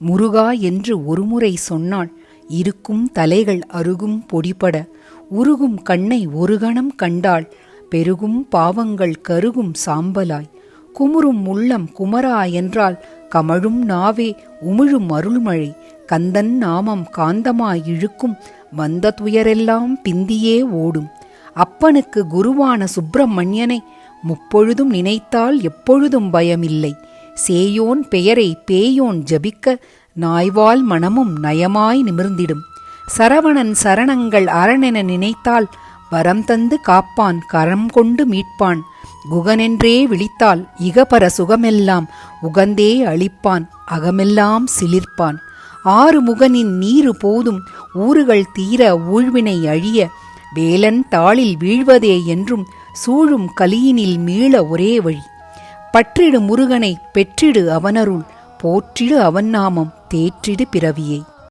முருகா என்று ஒருமுறை சொன்னாள். இருக்கும் தலைகள் அருகும் பொடிபட, உருகும் கண்ணை ஒரு கணம் கண்டாள். பெருகும் பாவங்கள் கருகும் சாம்பலாய், குமுறும் உள்ளம் குமரா என்றால் கமழும் நாவே உமிழும் அருள்மழை. கந்தன் நாமம் காந்தமாய் இழுக்கும், வந்த துயரெல்லாம் பிந்தியே ஓடும். அப்பனுக்கு குருவான சுப்பிரமணியனை முப்பொழுதும் நினைத்தால் எப்பொழுதும் பயமில்லை. சேயோன் பெயரை பேயோன் ஜபிக்க, நாய்வால் மனமும் நயமாய் நிமிர்ந்திடும். சரவணன் சரணங்கள் அரணென நினைத்தால் வரம் தந்து காப்பான், கரம் கொண்டு மீட்பான். குகனென்றே விழித்தால் இகபர சுகமெல்லாம் உகந்தே அளிப்பான், அகமெல்லாம் சிலிர்ப்பான். ஆறு முகனின் நீரு போதும் ஊறுகள் தீர ஊழ்வினை அழிய, வேலன் தாளில் வீழ்வதே என்றும் சூழும் கலியினில் மீள ஒரே வழி. பற்றிடு முருகனை பெற்றிடு அவனருள், போற்றிடு அவன் நாமம் தேற்றிடு பிறவியை.